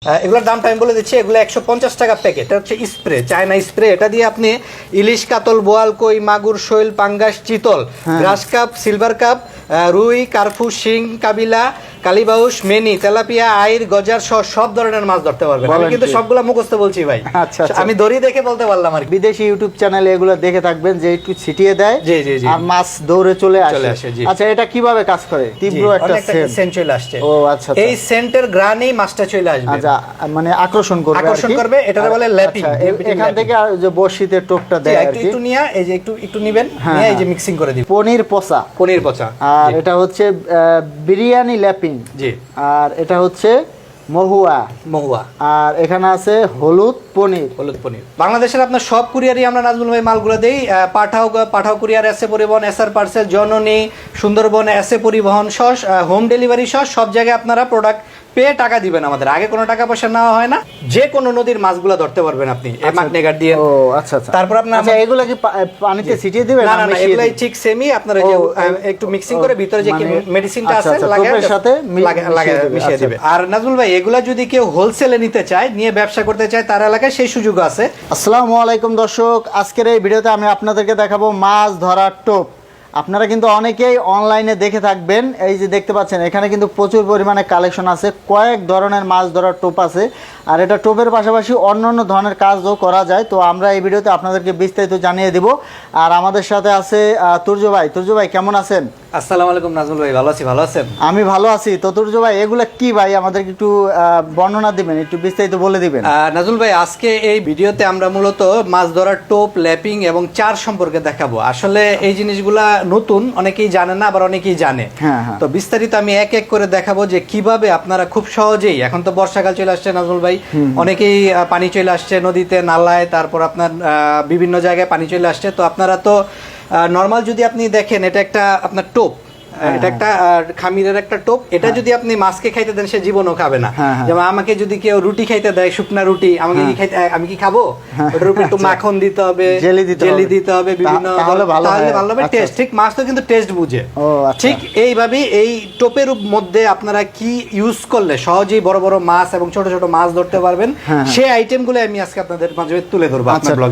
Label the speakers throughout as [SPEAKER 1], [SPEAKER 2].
[SPEAKER 1] এগুলোর দামটা আমি বলে দিচ্ছি। এগুলো 150 টাকা প্যাকেট। এটা হচ্ছে স্প্রে, চায়না স্প্রে। এটা দিয়ে আপনি ইলিশ, কাতল, বোয়াল, কই, মাগুর, শৈল, পাঙ্গাস, চিতল, গ্রাস কাপ, সিলভার কাপ, রুই, কার্ফু, শিং, কাবিলা, কালিবাউস, মেনি, তেলাপিয়া, আইর, গজার সহ সব ধরনের মাছ ধরতে পারবেন। আমি কিন্তু সবগুলা মুখস্থ বলছি ভাই।
[SPEAKER 2] আচ্ছা,
[SPEAKER 1] আমি দড়ি দেখে বলতে পারলাম আর কি।
[SPEAKER 2] বিদেশি ইউটিউব চ্যানেলে এগুলো দেখে থাকবেন যে একটু ছিটিয়ে দেয়
[SPEAKER 1] জি জি জি,
[SPEAKER 2] আর মাছ দৌড়ে চলে আসে।
[SPEAKER 1] জি।
[SPEAKER 2] আচ্ছা, এটা কিভাবে কাজ করে? তীব্র একটা
[SPEAKER 1] সেন্ট চলে আসছে।
[SPEAKER 2] ও আচ্ছা,
[SPEAKER 1] এই সেন্টের গ্রানেই মাছটা চলে আসবে।
[SPEAKER 2] আচ্ছা, মানে আকর্ষণ
[SPEAKER 1] করবে। এটাকে বলে ল্যাপিং।
[SPEAKER 2] এখান থেকে যে বড়শিতে টোপটা দেয় আর কি।
[SPEAKER 1] একটু নিয়ে এই যে একটু নিবেন, নিয়ে এই যে মিক্সিং করে দিবেন।
[SPEAKER 2] পনির পচা। আর এটা হচ্ছে বিরিয়ানি ল্যাপিং। জি। আর এটা হচ্ছে মহুয়া। আর এখানে আছে হলুদ পনির।
[SPEAKER 1] বাংলাদেশের আপনার সব কুরিয়ারই আমরা নাজমুল ভাই মালগুলো দেই। পাঠাও কুরিয়ার, এসে পরিবহন, এসআর পার্সেল, জননী, সুন্দরবন, এসে পরিবহন সহ হোম ডেলিভারি সহ সব জায়গায় আপনারা প্রোডাক্ট পেয়ে টাকা দিবেন আমাদের। আগে কোনো টাকা পয়সা নেওয়া হয় না। যে কোনো নদীর মাছগুলো ধরতে পারবেন আপনি এই মাগনেগার দিয়ে।
[SPEAKER 2] ও আচ্ছা।
[SPEAKER 1] তারপর আপনার
[SPEAKER 2] এগুলো কি পানিতে ছিটিয়ে দিবেন?
[SPEAKER 1] না, এগুলাই ঠিক সেমই। আপনারা যে একটু মিক্সিং করে ভিতরে যে মেডিসিনটা আছে
[SPEAKER 2] লাগানোর সাথে
[SPEAKER 1] মিশিয়ে দিবেন। আর নাজমুল ভাই, এগুলা যদি কেউ হোলসেলে নিতে চায়, নিয়ে ব্যবসা করতে চায়, তার এলাকায় সেই সুযোগ আছে।
[SPEAKER 2] আসসালামু আলাইকুম দর্শক, আজকের এই ভিডিওতে আমি আপনাদেরকে দেখাবো মাছ ধরার টোপ। আপনারা কিন্তু অনেকেই অনলাইনে দেখে থাকবেন। এই যে দেখতে পাচ্ছেন, এখানে কিন্তু প্রচুর পরিমাণে কালেকশন আছে। কয়েক ধরনের মাছ ধরার টোপ আছে। আর এটা টোপের পাশাপাশি অন্যান্য ধরনের কাজও করা যায়। তো আমরা এই ভিডিওতে আপনাদেরকে বিস্তারিত জানিয়ে দিব। আর আমাদের সাথে আছে তুর্য ভাই কেমন আছেন?
[SPEAKER 1] আসসালামু আলাইকুম নাজমুল ভাই, ভালো আছেন?
[SPEAKER 2] আমি ভালো আছি। তো তুর্য ভাই, এগুলা কি ভাই, আমাদেরকে একটু বর্ণনা দিবেন, একটু বিস্তারিত বলে দিবেন।
[SPEAKER 1] নাজমুল ভাই, আজকে এই ভিডিওতে আমরা মূলত মাছ ধরার টোপ, ল্যাপিং এবং চার সম্পর্কে দেখাবো। আসলে এই জিনিসগুলা নতুন, অনেকেই জানে না, আবার অনেকেই জানে। তো বিস্তারিত আমি এক এক করে দেখাবো যে কিভাবে আপনারা খুব সহজেই, এখন তো বর্ষাকাল চলে আসছে নাজমুল ভাই, অনেকেই পানি চলে আসছে নদীতে, নালায়, তারপর আপনার বিভিন্ন জায়গায় পানি চলে আসছে। তো আপনারা তো নর্মাল যদি আপনি দেখেন, এটা একটা আপনার টোপ, এটা একটা খামিরের একটা টোপ। এটা যদি আপনি মাছকে খাইতে দেন, সে জীবনও খাবে না। যেমন আমাকে যদি কেউ রুটি খাইতে দেয়, শুকনা রুটি, আমাকে কি খাইতে, আমি কি খাবো? ওটার উপরে একটু মাখন দিতে হবে, জেলি দিতে হবে, বিভিন্ন, তাহলে ভালো হবে টেস্ট। ঠিক, মাছ তো কিন্তু টেস্ট বুঝে। ঠিক এইভাবেই এই টোপের মধ্যে আপনারা কি ইউজ করলে সহজেই বড় বড় মাছ এবং ছোট ছোট মাছ ধরতে পারবেন, সেই আইটেমগুলো আমি আজকে আপনাদের মাঝে তুলে ধরবো।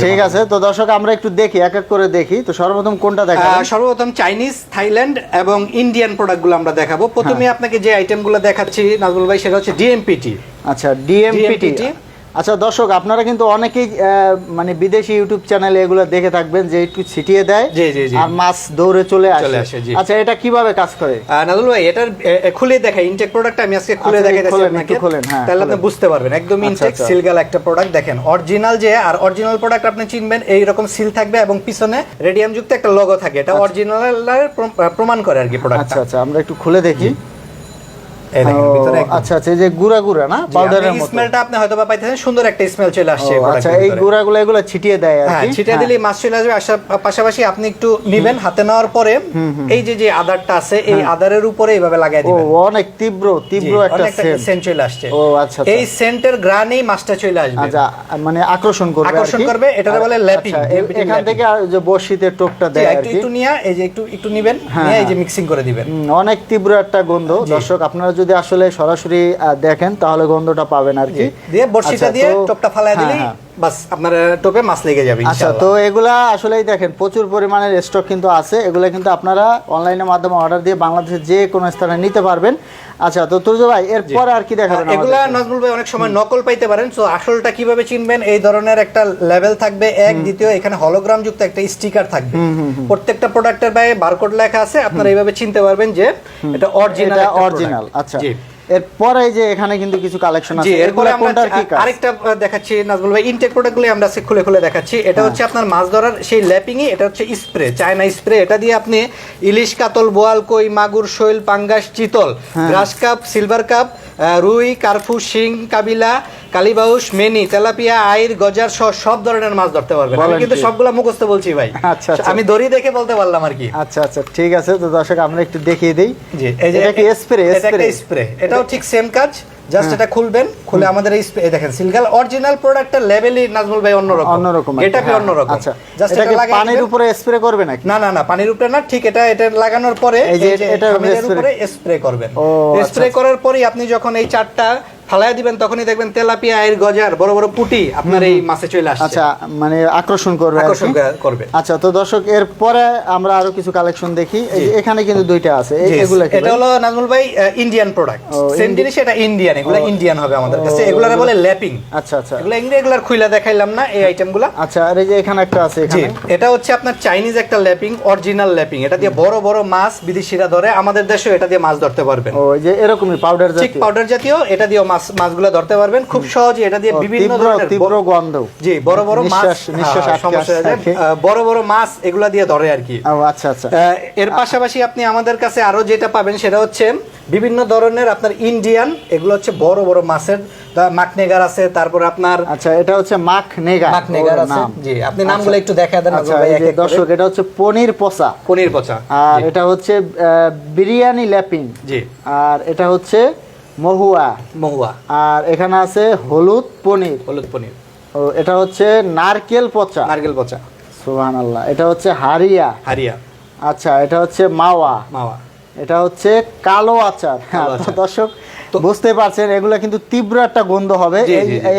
[SPEAKER 2] ঠিক আছে, তো দর্শক আমরা একটু দেখি, এক এক করে দেখি। তো সর্বপ্রথম কোনটা দেখাবো?
[SPEAKER 1] সর্বপ্রথম চাইনিজ, থাইল্যান্ড এবং ইন্ডিয়ান প্রোডাক্টগুলো আমরা দেখাবো। প্রথমে আপনাকে যে আইটেমগুলো দেখাচ্ছি নাজমুল ভাই, সেটা হচ্ছে ডিএমপিটি।
[SPEAKER 2] আচ্ছা, ডিএমপিটি। আচ্ছা দর্শক, আপনারা কিন্তু অনেকেই মানে বিদেশি ইউটিউব চ্যানেলে এগুলো দেখে থাকবেন যে একটু ছিটিয়ে দেয় আর মাছ দৌড়ে চলে আসে। আচ্ছা, এটা কিভাবে কাজ করে
[SPEAKER 1] নাজমুল ভাই? এটার খুলে দেখাই, ইনটেক প্রোডাক্ট আমি আজকে খুলে দেখাইতেছি আপনাকে, তাহলে আপনি বুঝতে পারবেন। একদম ইনটেক সিলগাল একটা প্রোডাক্ট। দেখেন অরিজিনাল যে, আর অরিজিনাল প্রোডাক্ট আপনি চিনবেন, এই রকম সিল থাকবে এবং পিছনে রেডিয়াম যুক্ত একটা লোগো থাকে। এটা অরিজিনাল প্রমাণ করে আর কি প্রোডাক্ট।
[SPEAKER 2] আচ্ছা, আমরা একটু খুলে দেখি। আচ্ছা, এই যে গুড়া না, পাউডারের মতো
[SPEAKER 1] স্মেলটা আপনি হয়তো বা পাইতেছেন, সুন্দর একটা স্মেল চলে আসছে।
[SPEAKER 2] আচ্ছা, এই গুড়াগুলো এগুলো ছিটিয়ে দেয় আর কি।
[SPEAKER 1] ছিটিয়ে দিলেই মাছ চলে আসবে। পাশাপাশি আপনি একটু নিবেন, হাতে নেওয়ার পরে এই যে আদারটা আছে, এই আদারের উপরে এইভাবে লাগাই দিবেন।
[SPEAKER 2] অনেক তীব্র একটা
[SPEAKER 1] সেন্ট চলে আসছে।
[SPEAKER 2] আচ্ছা,
[SPEAKER 1] এই সেন্টের গ্রানেই মাছটা চলে আসবে।
[SPEAKER 2] আচ্ছা, মানে আকর্ষণ করবে।
[SPEAKER 1] এটাকে বলে ল্যাপিং।
[SPEAKER 2] এখান থেকে যে বড়শিতে টোপটা দেয় আর কি।
[SPEAKER 1] একটু নিয়ে এই যে একটু নিবেন, নিয়ে এই যে মিক্সিং করে দিবেন।
[SPEAKER 2] অনেক তীব্র একটা গন্ধ। দর্শক, আপনারা যদি আসলে সরাসরি দেখেন তাহলে গন্ধটা পাবেন আর কি।
[SPEAKER 1] দিয়ে বড়শিটা দিয়ে টোপটা ফালায় দিলেই বাস আপনার টোপে মাছ লেগে যাবে
[SPEAKER 2] ইনশাআল্লাহ। আচ্ছা, তো এগুলা আসলেই দেখেন প্রচুর পরিমাণের স্টক কিন্তু আছে। এগুলা কিন্তু আপনারা অনলাইনের মাধ্যমে অর্ডার দিয়ে বাংলাদেশের যে কোনো স্থানে নিতে পারবেন। আচ্ছা, তো তুর্য ভাই, এরপর আর কি দেখাবেন?
[SPEAKER 1] এগুলা নাজমুল ভাই অনেক সময় নকল পাইতে পারেন। তো আসলটা কিভাবে চিনবেন? এই ধরনের একটা লেভেল থাকবে, দ্বিতীয় এখানে হলোগ্রাম যুক্ত একটা স্টিকার থাকবে। প্রত্যেকটা প্রোডাক্টের গায়ে বারকোড লেখা আছে। আপনারা এইভাবে চিনতে পারবেন যে এটা অরিজিনাল।
[SPEAKER 2] আচ্ছা, এরপরে এই যে এখানে কিন্তু কিছু কালেকশন আছে।
[SPEAKER 1] এরপরে কোনটার কি কাজ আরেকটা দেখাচ্ছি নাজমুল ভাই। ইনটেক প্রোডাক্টগুলো আমরা খুলে দেখাচ্ছি। এটা হচ্ছে আপনার মাছ ধরার সেই ল্যাপিংই। এটা হচ্ছে স্প্রে, চায়না স্প্রে। এটা দিয়ে আপনি ইলিশ, কাতল, বোয়াল, কই, মাগুর, শৈল, পাঙ্গাস, চিতল, গ্রাস কাপ, সিলভার কাপ, রুই, কার্ফু, শিং, কাবিলা, কালিবাউস, মেনি, তেলাপিয়া, আইর, গজার সহ সব ধরনের মাছ ধরতে পারবেন। আমি কিন্তু সবগুলা মুখস্থ বলছি ভাই।
[SPEAKER 2] আচ্ছা,
[SPEAKER 1] আমি দড়ি দেখে বলতে পারলাম আর কি।
[SPEAKER 2] আচ্ছা, ঠিক আছে। তো দর্শক, আমরা একটু দেখিয়ে দেই।
[SPEAKER 1] জি, এই যে এটা স্প্রে। এটাও ঠিক সেম কাজ। জাস্ট এটা খুলবেন, খুলে আমাদের এই দেখেন সিলগাল অরিজিনাল প্রোডাক্টের লেভেলই নাজমুল ভাই অন্যরকম। এটা কি অন্যরকম?
[SPEAKER 2] আচ্ছা, জাস্ট এটা পানির উপরে স্প্রে করবে নাকি?
[SPEAKER 1] না, পানির উপরে না। ঠিক এটা লাগানোর পরে এই যে এটার উপরে স্প্রে করবেন। স্প্রে করার পরে আপনি যখন এই চারটা ফালায়া দিবেন তখনই দেখবেন তেলাপিয়া এর গজার বড় বড় পুঁটি আপনার এই মাছে চলে আসছে।
[SPEAKER 2] আচ্ছা, মানে আকর্ষণ করবে। আচ্ছা, তো দর্শক এরপরে আমরা আরো কিছু কালেকশন দেখি। এখানে কিন্তু দুইটা আছে, এগুলো কি?
[SPEAKER 1] এটা হলো নাজমুল ভাই ইন্ডিয়ান প্রোডাক্ট, সেম জিনিস, এটা ইন্ডিয়ান, এগুলো ইন্ডিয়ান হবে আমাদের কাছে, এগুলারে বলে ল্যাপিং।
[SPEAKER 2] আচ্ছা আচ্ছা,
[SPEAKER 1] এগুলো রেগুলার খুইলা দেখাইলাম না এই আইটেমগুলো।
[SPEAKER 2] আচ্ছা, আর এই যে এখানে একটা আছে,
[SPEAKER 1] এটা হচ্ছে আপনার চাইনিজ একটা ল্যাপিং, অরিজিনাল ল্যাপিং। এটা দিয়ে বড় বড় মাছ বিদেশিরা ধরে, আমাদের দেশেও এটা দিয়ে মাছ ধরতে পারবেন।
[SPEAKER 2] ওই যে এরকমই পাউডার জাতীয়,
[SPEAKER 1] ঠিক পাউডার জাতীয়, এটা দিয়ে মাছগুলো ধরতে পারবেন খুব সহজে। এটা দিয়ে বিভিন্ন ধরনের
[SPEAKER 2] তীব্র গন্ধ,
[SPEAKER 1] জি, বড় বড় মাছ,
[SPEAKER 2] নিঃশ্বাস
[SPEAKER 1] সমস্যা হয়ে যায়, বড় বড় মাছ এগুলা দিয়ে ধরে আর কি।
[SPEAKER 2] ও আচ্ছা আচ্ছা।
[SPEAKER 1] এর পাশাপাশি আপনি আমাদের কাছে আরো যেটা পাবেন সেটা হচ্ছে বিভিন্ন ধরনের আপনার ইন্ডিয়ান, এগুলো হচ্ছে বড় বড় মাছের, মাকনেগার আছে, তারপর আপনার,
[SPEAKER 2] আচ্ছা, এটা হচ্ছে মাকনেগার
[SPEAKER 1] আছে। জি, আপনি নামগুলো একটু দেখা দেন।
[SPEAKER 2] আচ্ছা, দর্শক, এটা হচ্ছে পনির পচা, আর এটা হচ্ছে বিরিয়ানি ল্যাপিং। জি, আর এটা হচ্ছে মহুয়া, আর এখানে আছে হলুদ পনির। ও, এটা হচ্ছে নারকেল পচা। সুবহানাল্লাহ। এটা হচ্ছে হারিয়া। আচ্ছা, এটা হচ্ছে মাওয়া। এটা হচ্ছে কালো আচার। দর্শক বুঝতে পারছেন, এগুলা কিন্তু তীব্র একটা গন্ধ হবে,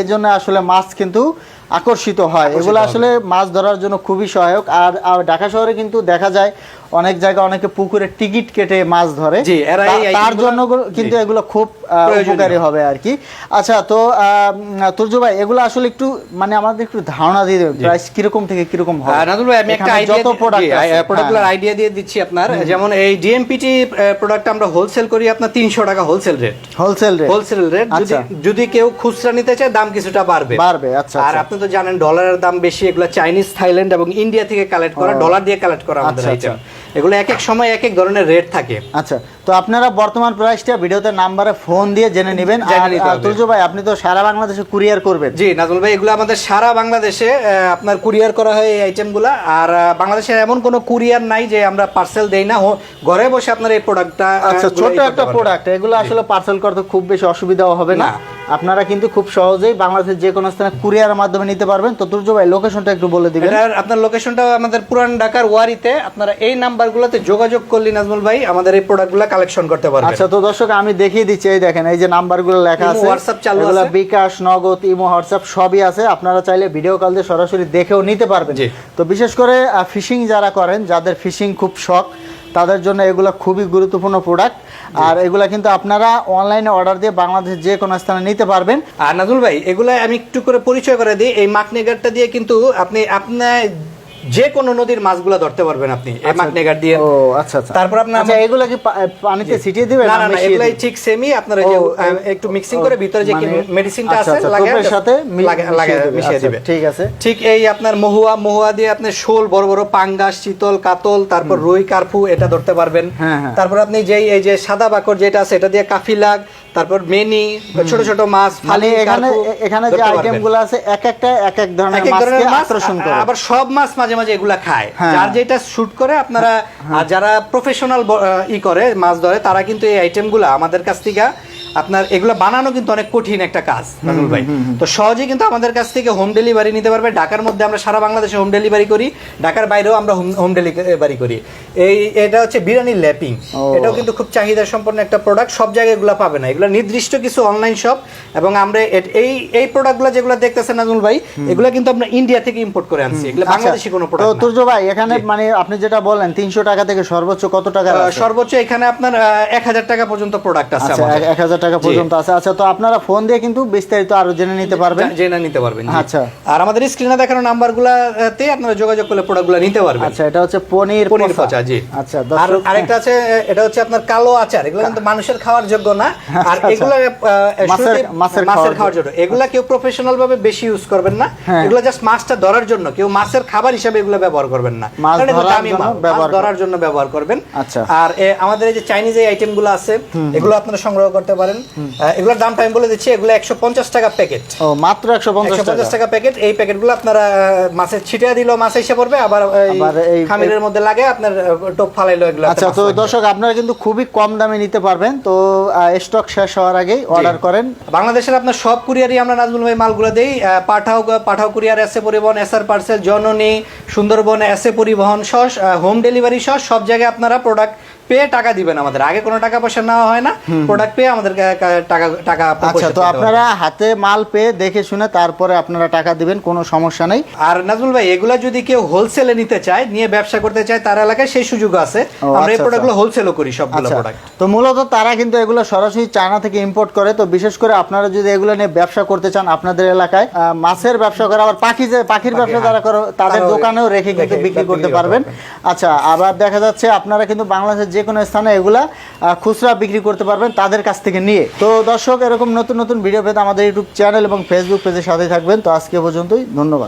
[SPEAKER 2] এই জন্য আসলে মাছ কিন্তু আকর্ষিত হয়। এগুলো আসলে মাছ ধরার জন্য খুবই সহায়ক। আর ঢাকা শহরে কিন্তু দেখা যায় অনেক জায়গায় অনেকে পুকুরে টিকিট কেটে মাছ ধরে, তার জন্য কিন্তু এগুলো খুব উপকারী হবে আর কি। আচ্ছা, তো তুর্য ভাই, এগুলো আসলে একটু মানে আমাদের একটু ধারণা দিয়ে দেবেন, প্রাইস কিরকম থেকে কিরকম হবে?
[SPEAKER 1] নাজমুল ভাই, আমি একটা প্রোডাক্টের আইডিয়া দিয়ে দিচ্ছি আপনার। যেমন এই ডিএমপিটি প্রোডাক্ট আমরা হোলসেল করি আপনার 300 টাকা হোলসেল রেট। যদি কেউ খুচরা নিতে চায় দাম কিছুটা বাড়বে। আচ্ছা, আর আপনি তো জানেন ডলারের দাম বেশি, এগুলো চাইনিজ, থাইল্যান্ড এবং ইন্ডিয়া থেকে কালেক্ট করা, ডলার দিয়ে কালেক্ট করা আমাদের আইটেম। এগুলো এক এক সময় এক এক ধরনের রেট থাকে।
[SPEAKER 2] আচ্ছা, তো আপনারা বর্তমান প্রাইসটা ভিডিওতে নাম্বারে ফোন দিয়ে জেনে নেবেন। আর তুর্য ভাই, আপনি তো সারা বাংলাদেশে কুরিয়ার করবেন?
[SPEAKER 1] জি নাজমুল ভাই, এগুলো আমাদের সারা বাংলাদেশে আপনার কুরিয়ার করা হয় এই আইটেমগুলো। আর বাংলাদেশে এমন কোনো কুরিয়ার নাই যে আমরা পার্সেল দেই না, ঘরে বসে আপনার এই প্রোডাক্টটা।
[SPEAKER 2] আচ্ছা, ছোট একটা প্রোডাক্ট, এগুলো আসলে পার্সেল করতে খুব বেশি অসুবিধাও হবে না। আপনারা কিন্তু খুব সহজেই বাংলাদেশের যে কোনো স্থানে কুরিয়ারের মাধ্যমে নিতে পারবেন। তো তুর্য ভাই, লোকেশনটা একটু বলে দিবেন।
[SPEAKER 1] আপনার লোকেশনটা আমাদের পুরান ঢাকার ওয়ারিতে। আপনারা এই নাম্বারগুলোতে যোগাযোগ করলে নাজমুল ভাই আমাদের এই প্রোডাক্টগুলো কালেকশন করতে পারবেন।
[SPEAKER 2] আচ্ছা, তো দর্শক আমি দেখিয়ে দিচ্ছি, এই দেখেন, এই যে নাম্বারগুলো লেখা আছে,
[SPEAKER 1] হোয়াটসঅ্যাপ চালু আছে,
[SPEAKER 2] বিকাশ, নগদ, ইমো, হোয়াটসঅ্যাপ সবই আছে। আপনারা চাইলে ভিডিও কল দিয়ে সরাসরি দেখেও নিতে পারবেন। তো বিশেষ করে ফিশিং যারা করেন, যাদের ফিশিং খুব শখ, তাদের জন্য এগুলো খুবই গুরুত্বপূর্ণ প্রোডাক্ট। আর এগুলা কিন্তু আপনারা অনলাইনে অর্ডার দিয়ে বাংলাদেশের যে কোনো স্থানে নিতে পারবেন।
[SPEAKER 1] আর নাজমুল ভাই, এগুলা আমি একটু করে পরিচয় করে দিই। এই মাকনেগারটা দিয়ে কিন্তু আপনি যে কোনো নদীর মাছগুলো ধরতে পারবেন আপনি এই মাকনেগার দিয়ে।
[SPEAKER 2] ও আচ্ছা আচ্ছা।
[SPEAKER 1] তারপর আপনার
[SPEAKER 2] এগুলা কি পানিতে ছিটিয়ে দিবেন?
[SPEAKER 1] না না, এগুলাই ঠিক সেমই আপনার যে একটু মিক্সিং করে ভিতরে যে মেডিসিনটা আছে
[SPEAKER 2] লাগানোর সাথে
[SPEAKER 1] মিশিয়ে দিবেন।
[SPEAKER 2] ঠিক আছে।
[SPEAKER 1] ঠিক এই আপনার মহুয়া দিয়ে আপনি শোল, বড় বড় পাঙ্গাস, চিতল, কাতল, তারপর রুই, কার্পু এটা ধরতে পারবেন। তারপর আপনি এই যে সাদা বাকর যেটা আছে এটা দিয়ে কাফিলাগ, তারপর মেনি, ছোট ছোট মাছ, ফালি,
[SPEAKER 2] এখানে যে আইটেমগুলো আছে এক একটা এক এক ধরনের মাছকে আকর্ষণ করে।
[SPEAKER 1] আবার সব মাছ মাঝে মাঝে এগুলা খায়, যার যেটা শুট করে। আপনারা যারা প্রফেশনাল করে মাছ ধরে, তারা কিন্তু এই আইটেমগুলো আমাদের কাছ থেকে আপনার এগুলো বানানো কিন্তু অনেক কঠিন একটা কাজ নাজমুল ভাই। তো সহজেই কিন্তু আমাদের কাছ থেকে হোম ডেলিভারি নিতে পারবে। ঢাকার মধ্যে আমরা সারা বাংলাদেশে হোম ডেলিভারি করি, ঢাকার বাইরেও আমরা হোম ডেলিভারি করি। এটা হচ্ছে বিরিয়ানি ল্যাপিং, এটাও কিন্তু খুব চাহিদা সম্পন্ন একটা প্রোডাক্ট। সব জায়গায় এগুলো পাবে না, এগুলো নির্দিষ্ট কিছু অনলাইন শপ। এবং আমরা এই প্রোডাক্টগুলো যেগুলো দেখতেছেন নাজমুল ভাই, এগুলো কিন্তু আমরা ইন্ডিয়া থেকে ইম্পোর্ট করে আনছি, এগুলো বাংলাদেশি কোনো প্রোডাক্ট না।
[SPEAKER 2] তো তুর্য ভাই, এখানে মানে আপনি যেটা বললেন 300 টাকা থেকে সর্বোচ্চ কত টাকা?
[SPEAKER 1] সর্বোচ্চ এখানে আপনার 1000 টাকা পর্যন্ত প্রোডাক্ট আছে।
[SPEAKER 2] 1000 টাকা পর্যন্ত আছে। আচ্ছা, তো আপনারা ফোন দিয়ে কিন্তু বিস্তারিত আরো জেনে নিতে পারবেন। আচ্ছা,
[SPEAKER 1] আর আমাদের স্ক্রিনে দেখানো নাম্বারগুলোতে আপনারা যোগাযোগ করলে প্রোডাক্টগুলো নিতে পারবেন।
[SPEAKER 2] আচ্ছা, এটা হচ্ছে পনির পচা। জি। আচ্ছা,
[SPEAKER 1] আর আরেকটা আছে, এটা হচ্ছে আপনার কালো আচার। এগুলো কিন্তু মানুষের খাওয়ার যোগ্য না, আর এগুলো মাছের খাওয়ার জন্য। এগুলা কেউ প্রফেশনাল ভাবে বেশি ইউজ করবেন না, এগুলো জাস্ট মাছটা ধরার জন্য, কেউ মাছের খাবার হিসেবে এগুলো ব্যবহার করবেন না, ধরার জন্য ব্যবহার করবেন।
[SPEAKER 2] আচ্ছা,
[SPEAKER 1] আর আমাদের এই যে চাইনিজ এই আইটেমগুলো আছে, এগুলো আপনারা সংগ্রহ করতে পারেন। এগুলোর দামটা আমি বলে দিচ্ছি, এগুলো 150 টাকা প্যাকেট।
[SPEAKER 2] ও, মাত্র 150
[SPEAKER 1] টাকা প্যাকেট। এই প্যাকেটগুলো আপনারা মাছের ছিটিয়ে দিলেও মাছ এসে পড়বে, আবার এই খামিরের মধ্যে লাগে আপনার টোপ ফালাইলো এগুলো।
[SPEAKER 2] আচ্ছা, তো দর্শক আপনারা কিন্তু খুবই কম দামে নিতে পারবেন। তো স্টক শেষ হওয়ার আগেই অর্ডার করেন।
[SPEAKER 1] বাংলাদেশের আপনার সব কুরিয়ারই আমরা নাজমুল ভাই মালগুলো দেই। পাঠাও কুরিয়ার, এসএ পরিবহন, এসআর পার্সেল, জননী, সুন্দরবন, এসএ পরিবহন সহ হোম ডেলিভারি সহ সব জায়গায় আপনারা প্রোডাক্ট পেয়ে টাকা দিবেন আমাদের, আগে কোনো টাকা পয়সা নেওয়া হয় না, প্রোডাক্ট পেয়ে আমাদের টাকা
[SPEAKER 2] আচ্ছা, তো আপনারা হাতে মাল পেয়ে দেখে শুনে তারপরে আপনারা টাকা দিবেন, কোনো সমস্যা নেই।
[SPEAKER 1] আর নাজমুল ভাই, এগুলা যদি কেউ হোলসেলে নিতে চায়, নিয়ে ব্যবসা করতে চায়, তার এলাকায় সেই সুযোগ আছে, আমরা এই প্রোডাক্টগুলো হোলসেলও করি সবগুলো প্রোডাক্ট।
[SPEAKER 2] তো মূলত তারা কিন্তু এগুলো সরাসরি চায়না থেকে ইম্পোর্ট করে। তো বিশেষ করে আপনারা যদি এগুলো নিয়ে ব্যবসা করতে চান, আপনাদের এলাকায় মাছের ব্যবসা করা, আবার পাখির ব্যবসা যারা করে তাদের দোকানেও রেখে কিন্তু বিক্রি করতে পারবেন। আচ্ছা, আবার দেখা যাচ্ছে আপনারা কিন্তু বাংলাদেশের যে কোনো স্থানে এগুলা খুচরা বিক্রি করতে পারবেন তাদের কাছ থেকে নিয়ে। তো দর্শক, এরকম নতুন নতুন ভিডিও পেতে আমাদের ইউটিউব চ্যানেল এবং ফেসবুক পেজের সাথে থাকবেন। তো আজকে পর্যন্তই, ধন্যবাদ।